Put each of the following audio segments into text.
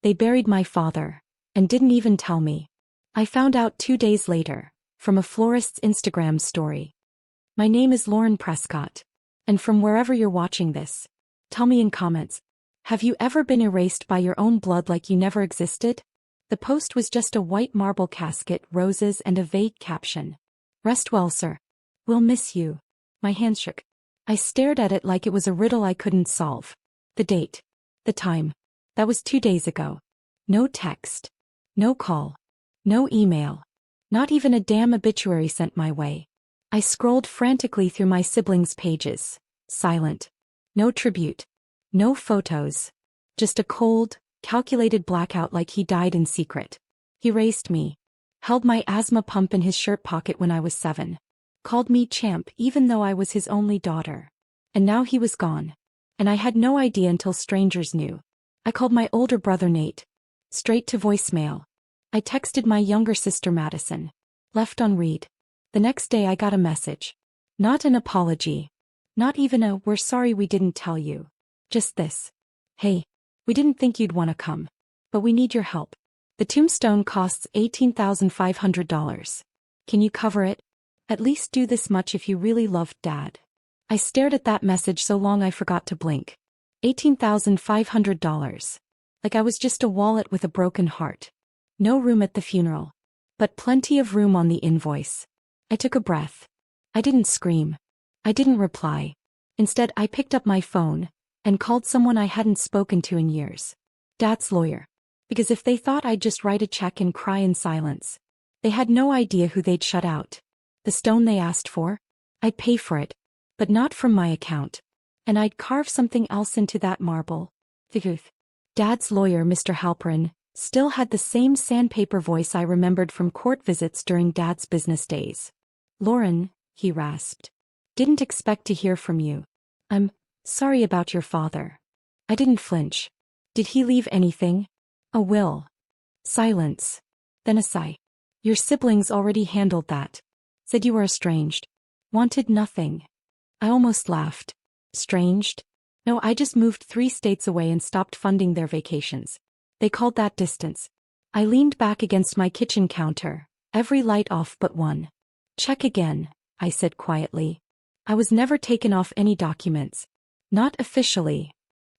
They buried my father, and didn't even tell me. I found out 2 days later, from a florist's Instagram story. My name is Lauren Prescott. And from wherever you're watching this, tell me in comments, have you ever been erased by your own blood like you never existed? The post was just a white marble casket, roses, and a vague caption. Rest well, sir. We'll miss you. My hand shook. I stared at it like it was a riddle I couldn't solve. The date. The time. That was 2 days ago. No text. No call. No email. Not even a damn obituary sent my way. I scrolled frantically through my siblings' pages. Silent. No tribute. No photos. Just a cold, calculated blackout like he died in secret. He raised me. Held my asthma pump in his shirt pocket when I was 7. Called me champ even though I was his only daughter. And now he was gone. And I had no idea until strangers knew. I called my older brother Nate. Straight to voicemail. I texted my younger sister Madison. Left on read. The next day I got a message. Not an apology. Not even a "we're sorry we didn't tell you." Just this. "Hey, we didn't think you'd want to come. But we need your help. The tombstone costs $18,500. Can you cover it? At least do this much if you really loved Dad." I stared at that message so long I forgot to blink. $18,500. Like I was just a wallet with a broken heart. No room at the funeral. But plenty of room on the invoice. I took a breath. I didn't scream. I didn't reply. Instead, I picked up my phone and called someone I hadn't spoken to in years. Dad's lawyer. Because if they thought I'd just write a check and cry in silence, they had no idea who they'd shut out. The stone they asked for? I'd pay for it. But not from my account. And I'd carve something else into that marble. Dad's lawyer, Mr. Halperin, still had the same sandpaper voice I remembered from court visits during Dad's business days. "Lauren," he rasped. "Didn't expect to hear from you. I'm sorry about your father." I didn't flinch. "Did he leave anything? A will?" Silence. Then a sigh. "Your siblings already handled that. Said you were estranged. Wanted nothing." I almost laughed. Estranged? No, I just moved 3 states away and stopped funding their vacations. They called that distance. I leaned back against my kitchen counter, every light off but one. "Check again," I said quietly. "I was never taken off any documents. Not officially."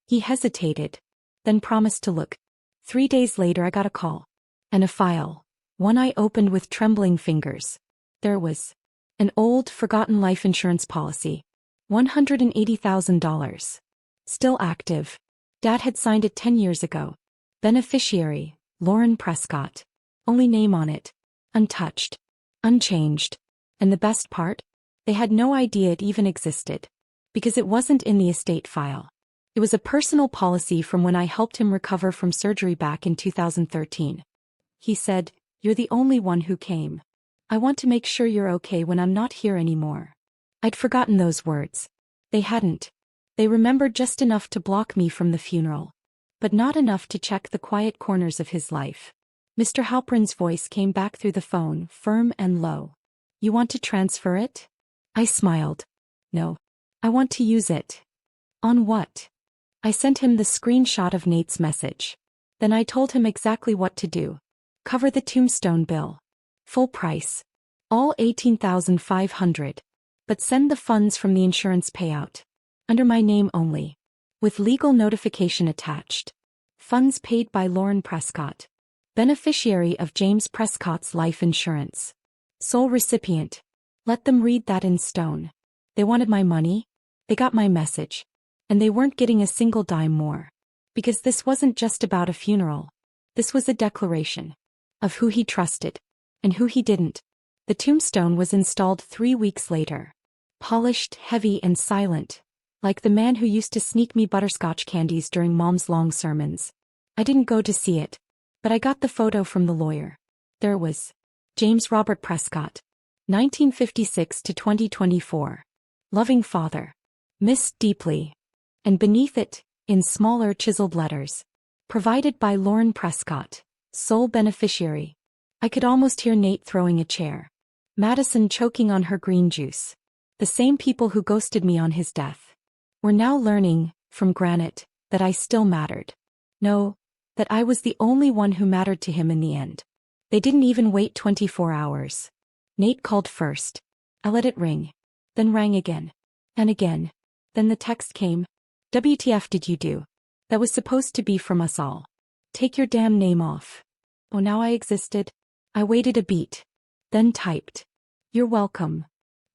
He hesitated, then promised to look. 3 days later I got a call. And a file. One I opened with trembling fingers. There it was. An old, forgotten life insurance policy. $180,000. Still active. Dad had signed it 10 years ago. Beneficiary, Lauren Prescott. Only name on it. Untouched. Unchanged. And the best part? They had no idea it even existed. Because it wasn't in the estate file. It was a personal policy from when I helped him recover from surgery back in 2013. He said, "You're the only one who came. I want to make sure you're okay when I'm not here anymore." I'd forgotten those words. They hadn't. They remembered just enough to block me from the funeral. But not enough to check the quiet corners of his life. Mr. Halperin's voice came back through the phone, firm and low. "You want to transfer it?" I smiled. "No. I want to use it." "On what?" I sent him the screenshot of Nate's message. Then I told him exactly what to do. Cover the tombstone bill. Full price. All $18,500. But send the funds from the insurance payout. Under my name only. With legal notification attached. Funds paid by Lauren Prescott. Beneficiary of James Prescott's life insurance. Sole recipient. Let them read that in stone. They wanted my money. They got my message. And they weren't getting a single dime more. Because this wasn't just about a funeral. This was a declaration. Of who he trusted. And who he didn't. The tombstone was installed 3 weeks later. Polished, heavy, and silent. Like the man who used to sneak me butterscotch candies during Mom's long sermons. I didn't go to see it. But I got the photo from the lawyer. There it was. James Robert Prescott. 1956 to 2024. Loving father. Missed deeply. And beneath it, in smaller chiseled letters. Provided by Lauren Prescott. Sole beneficiary. I could almost hear Nate throwing a chair. Madison choking on her green juice. The same people who ghosted me on his death. Were now learning, from Granite, that I still mattered. No, that I was the only one who mattered to him in the end. They didn't even wait 24 hours. Nate called first. I let it ring. Then rang again. And again. Then the text came. WTF did you do? That was supposed to be from us all. Take your damn name off. Oh, now I existed. I waited a beat. Then typed. You're welcome.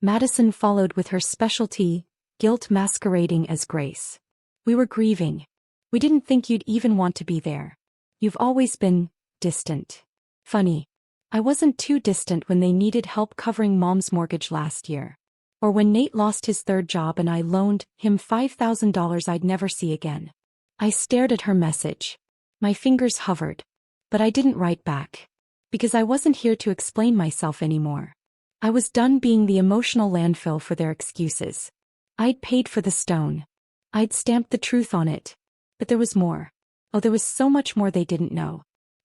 Madison followed with her specialty, guilt masquerading as grace. We were grieving. We didn't think you'd even want to be there. You've always been distant. Funny. I wasn't too distant when they needed help covering Mom's mortgage last year. Or when Nate lost his third job and I loaned him $5,000 I'd never see again. I stared at her message. My fingers hovered. But I didn't write back. Because I wasn't here to explain myself anymore. I was done being the emotional landfill for their excuses. I'd paid for the stone. I'd stamped the truth on it. But there was more. Oh, there was so much more they didn't know.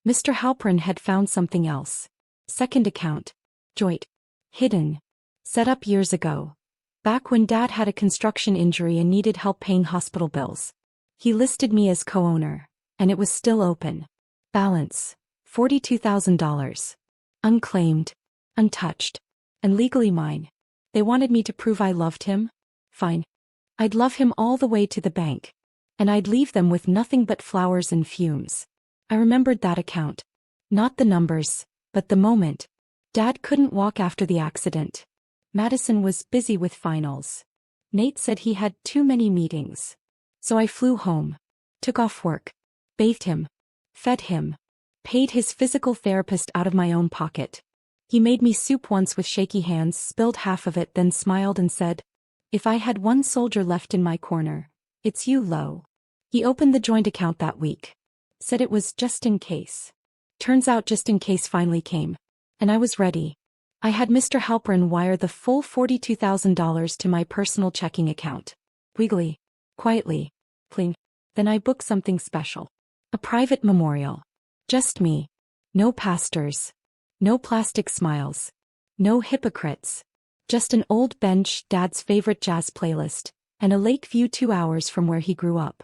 Mr. Halpern had found something else. Second account. Joint. Hidden. Set up years ago. Back when Dad had a construction injury and needed help paying hospital bills. He listed me as co-owner, and it was still open. Balance. $42,000. Unclaimed. Untouched. And legally mine. They wanted me to prove I loved him? Fine. I'd love him all the way to the bank. And I'd leave them with nothing but flowers and fumes. I remembered that account. Not the numbers, but the moment. Dad couldn't walk after the accident. Madison was busy with finals. Nate said he had too many meetings. So I flew home. Took off work. Bathed him. Fed him. Paid his physical therapist out of my own pocket. He made me soup once with shaky hands, spilled half of it, then smiled and said, "If I had one soldier left in my corner, it's you, Lo." He opened the joint account that week. Said it was just in case. Turns out just in case finally came. And I was ready. I had Mr. Halpern wire the full $42,000 to my personal checking account. Wiggly. Quietly. Cling. Then I booked something special. A private memorial. Just me. No pastors. No plastic smiles. No hypocrites. Just an old bench, Dad's favorite jazz playlist, and a lake view 2 hours from where he grew up.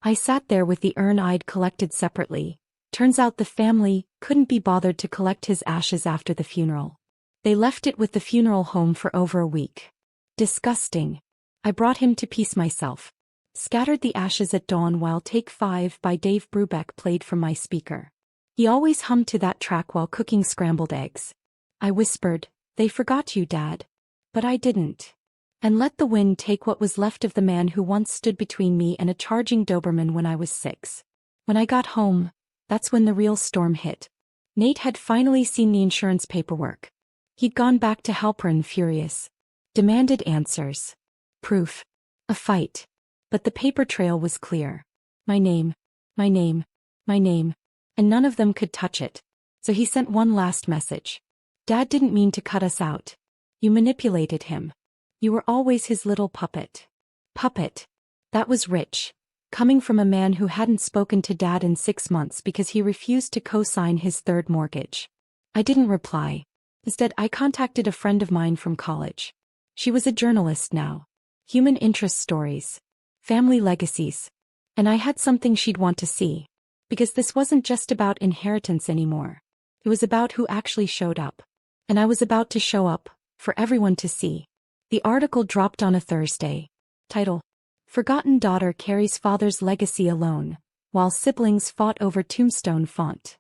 I sat there with the urn I'd collected separately. Turns out the family couldn't be bothered to collect his ashes after the funeral. They left it with the funeral home for over a week. Disgusting. I brought him to peace myself. Scattered the ashes at dawn while Take 5 by Dave Brubeck played from my speaker. He always hummed to that track while cooking scrambled eggs. I whispered, "They forgot you, Dad." But I didn't. And let the wind take what was left of the man who once stood between me and a charging Doberman when I was 6. When I got home, that's when the real storm hit. Nate had finally seen the insurance paperwork. He'd gone back to Halpern furious. Demanded answers. Proof. A fight. But the paper trail was clear. My name. My name. My name. And none of them could touch it. So he sent one last message. Dad didn't mean to cut us out. You manipulated him. You were always his little puppet. Puppet. That was rich. Coming from a man who hadn't spoken to Dad in 6 months because he refused to co-sign his third mortgage. I didn't reply. Instead, I contacted a friend of mine from college. She was a journalist now. Human interest stories. Family legacies. And I had something she'd want to see. Because this wasn't just about inheritance anymore. It was about who actually showed up. And I was about to show up, for everyone to see. The article dropped on a Thursday. Title: Forgotten Daughter Carries Father's Legacy Alone, While Siblings Fought Over Tombstone Font.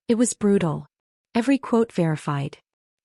It was brutal. Every quote verified.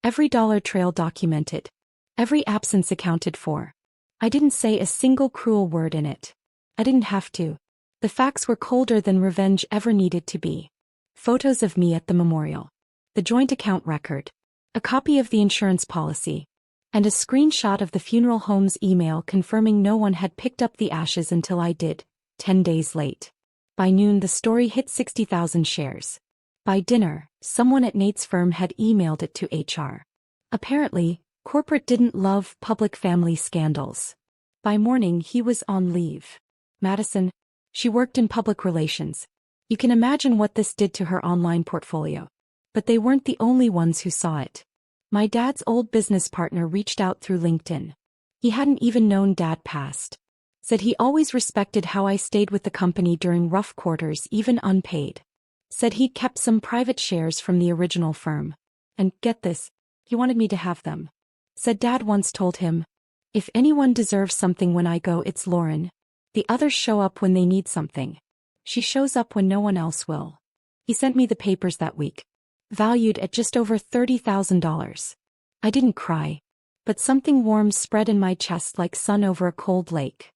Every dollar trail documented. Every absence accounted for. I didn't say a single cruel word in it. I didn't have to. The facts were colder than revenge ever needed to be. Photos of me at the memorial. The joint account record. A copy of the insurance policy. And a screenshot of the funeral home's email confirming no one had picked up the ashes until I did, 10 days late. By noon the story hit 60,000 shares. By dinner, someone at Nate's firm had emailed it to HR. Apparently, corporate didn't love public family scandals. By morning he was on leave. Madison. She worked in public relations. You can imagine what this did to her online portfolio. But they weren't the only ones who saw it. My dad's old business partner reached out through LinkedIn. He hadn't even known Dad passed. Said he always respected how I stayed with the company during rough quarters, even unpaid. Said he'd kept some private shares from the original firm. And, get this, he wanted me to have them. Said Dad once told him, if anyone deserves something when I go, it's Lauren. The others show up when they need something. She shows up when no one else will. He sent me the papers that week, valued at just over $30,000. I didn't cry, but something warm spread in my chest like sun over a cold lake.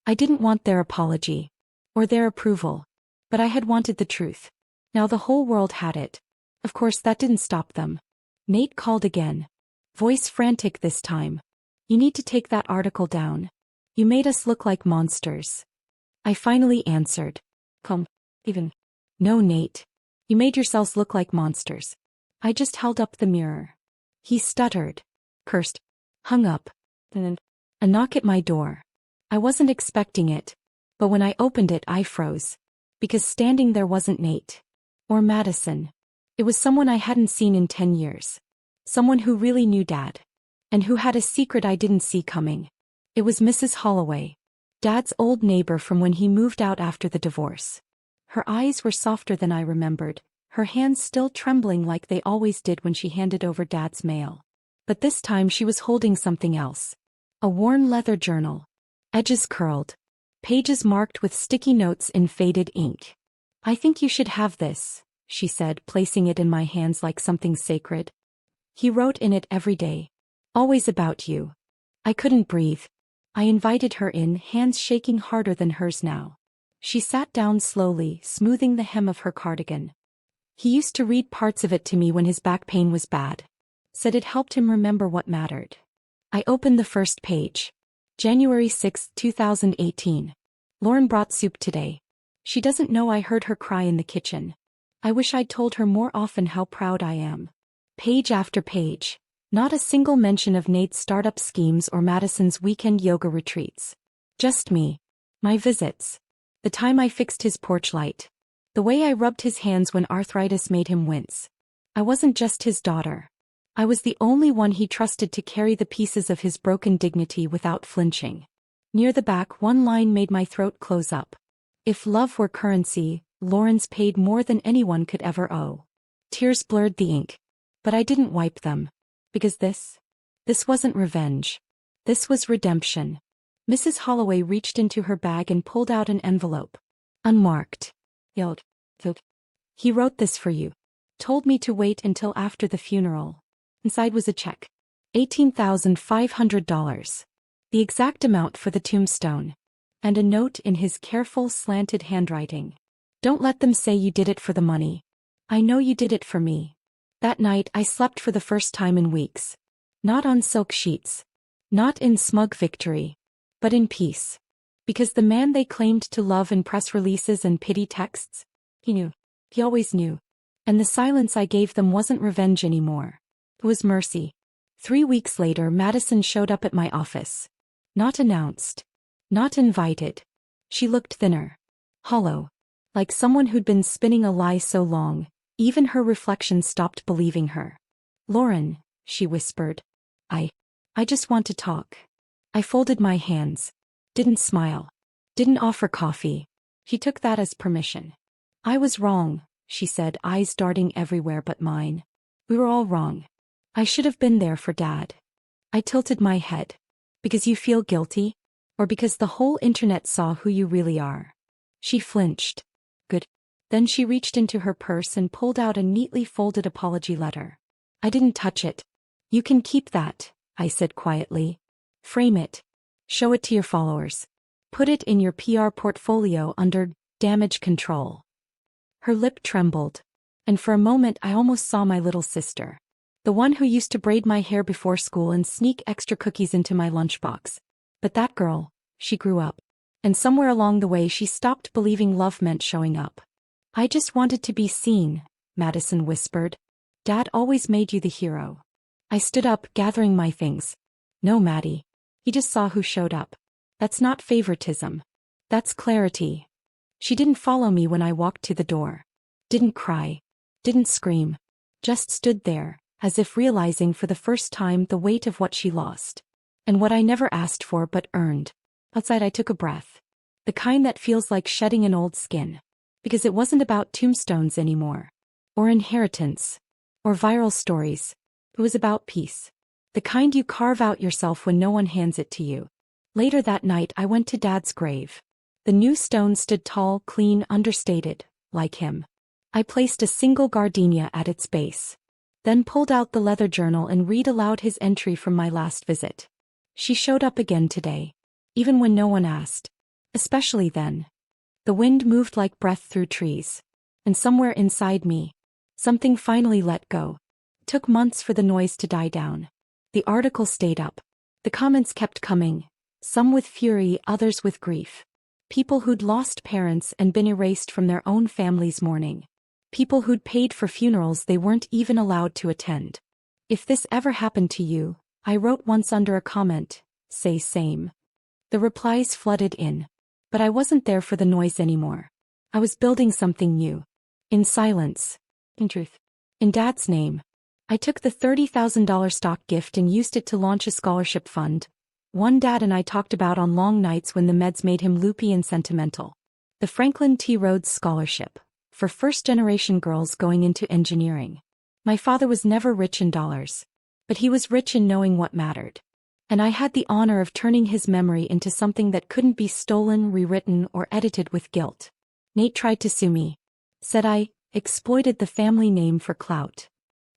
I didn't want their apology, or their approval, but I had wanted the truth. Now the whole world had it. Of course that didn't stop them. Nate called again. Voice frantic this time. You need to take that article down. You made us look like monsters. I finally answered. Come, even. No, Nate. You made yourselves look like monsters. I just held up the mirror. He stuttered, cursed, hung up, and then a knock at my door. I wasn't expecting it, but when I opened it I froze. Because standing there wasn't Nate. Or Madison. It was someone I hadn't seen in 10 years. Someone who really knew Dad. And who had a secret I didn't see coming. It was Mrs. Holloway. Dad's old neighbor from when he moved out after the divorce. Her eyes were softer than I remembered, her hands still trembling like they always did when she handed over Dad's mail. But this time she was holding something else. A worn leather journal. Edges curled. Pages marked with sticky notes in faded ink. I think you should have this, she said, placing it in my hands like something sacred. He wrote in it every day. Always about you. I couldn't breathe. I invited her in, hands shaking harder than hers now. She sat down slowly, smoothing the hem of her cardigan. He used to read parts of it to me when his back pain was bad. Said it helped him remember what mattered. I opened the first page. January 6, 2018. Lauren brought soup today. She doesn't know I heard her cry in the kitchen. I wish I'd told her more often how proud I am. Page after page. Not a single mention of Nate's startup schemes or Madison's weekend yoga retreats. Just me. My visits. The time I fixed his porch light. The way I rubbed his hands when arthritis made him wince. I wasn't just his daughter. I was the only one he trusted to carry the pieces of his broken dignity without flinching. Near the back, one line made my throat close up. If love were currency, Lauren's paid more than anyone could ever owe. Tears blurred the ink. But I didn't wipe them. Because this wasn't revenge. This was redemption. Mrs. Holloway reached into her bag and pulled out an envelope. Unmarked. Yelled. He wrote this for you. Told me to wait until after the funeral. Inside was a check. $18,500. The exact amount for the tombstone. And a note in his careful, slanted handwriting. Don't let them say you did it for the money. I know you did it for me. That night I slept for the first time in weeks. Not on silk sheets. Not in smug victory. But in peace. Because the man they claimed to love in press releases and pity texts, he knew. He always knew. And the silence I gave them wasn't revenge anymore. It was mercy. 3 weeks later, Madison showed up at my office. Not announced. Not invited. She looked thinner. Hollow. Like someone who'd been spinning a lie so long, even her reflection stopped believing her. Lauren, she whispered. I just want to talk. I folded my hands. Didn't smile. Didn't offer coffee. He took that as permission. I was wrong, she said, eyes darting everywhere but mine. We were all wrong. I should have been there for Dad. I tilted my head. Because you feel guilty? Or because the whole internet saw who you really are? She flinched. Good. Then she reached into her purse and pulled out a neatly folded apology letter. I didn't touch it. You can keep that, I said quietly. Frame it. Show it to your followers. Put it in your PR portfolio under damage control. Her lip trembled. And for a moment I almost saw my little sister. The one who used to braid my hair before school and sneak extra cookies into my lunchbox. But that girl, she grew up. And somewhere along the way she stopped believing love meant showing up. I just wanted to be seen, Madison whispered. Dad always made you the hero. I stood up, gathering my things. No, Maddie. He just saw who showed up. That's not favoritism. That's clarity. She didn't follow me when I walked to the door. Didn't cry. Didn't scream. Just stood there, as if realizing for the first time the weight of what she lost. And what I never asked for but earned. Outside I took a breath. The kind that feels like shedding an old skin. Because it wasn't about tombstones anymore. Or inheritance. Or viral stories. It was about peace. The kind you carve out yourself when no one hands it to you. Later that night I went to Dad's grave. The new stone stood tall, clean, understated, like him. I placed a single gardenia at its base. Then pulled out the leather journal and read aloud his entry from my last visit. She showed up again today. Even when no one asked. Especially then. The wind moved like breath through trees. And somewhere inside me, something finally let go. It took months for the noise to die down. The article stayed up. The comments kept coming. Some with fury, others with grief. People who'd lost parents and been erased from their own family's mourning. People who'd paid for funerals they weren't even allowed to attend. If this ever happened to you, I wrote once under a comment, say same. The replies flooded in. But I wasn't there for the noise anymore. I was building something new. In silence. In truth. In Dad's name. I took the $30,000 stock gift and used it to launch a scholarship fund. One Dad and I talked about on long nights when the meds made him loopy and sentimental. The Franklin T. Rhodes Scholarship. For first-generation girls going into engineering. My father was never rich in dollars. But he was rich in knowing what mattered. And I had the honor of turning his memory into something that couldn't be stolen, rewritten, or edited with guilt. Nate tried to sue me. Said I exploited the family name for clout.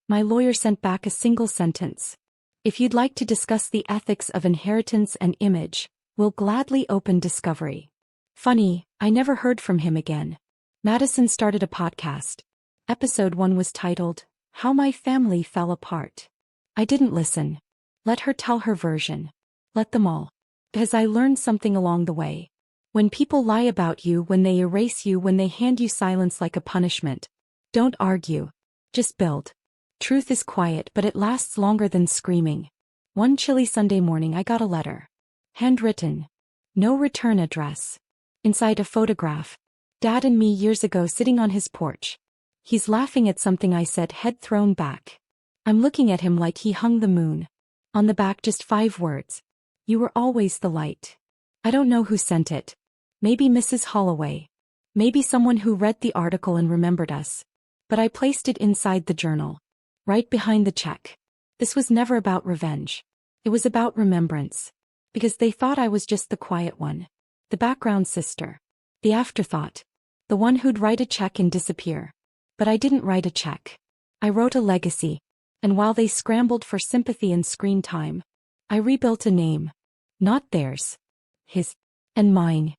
My lawyer sent back a single sentence. If you'd like to discuss the ethics of inheritance and image, we'll gladly open discovery. Funny, I never heard from him again. Madison started a podcast. Episode 1 was titled, How My Family Fell Apart. I didn't listen. Let her tell her version. Let them all. Because I learned something along the way. When people lie about you, when they erase you, when they hand you silence like a punishment, don't argue. Just build. Truth is quiet, but it lasts longer than screaming. One chilly Sunday morning I got a letter. Handwritten. No return address. Inside a photograph. Dad and me years ago sitting on his porch. He's laughing at something I said, head thrown back. I'm looking at him like he hung the moon. On the back just 5 words. You were always the light. I don't know who sent it. Maybe Mrs. Holloway. Maybe someone who read the article and remembered us. But I placed it inside the journal. Right behind the check. This was never about revenge. It was about remembrance. Because they thought I was just the quiet one. The background sister. The afterthought. The one who'd write a check and disappear. But I didn't write a check. I wrote a legacy. And while they scrambled for sympathy and screen time, I rebuilt a name. Not theirs. His. And mine.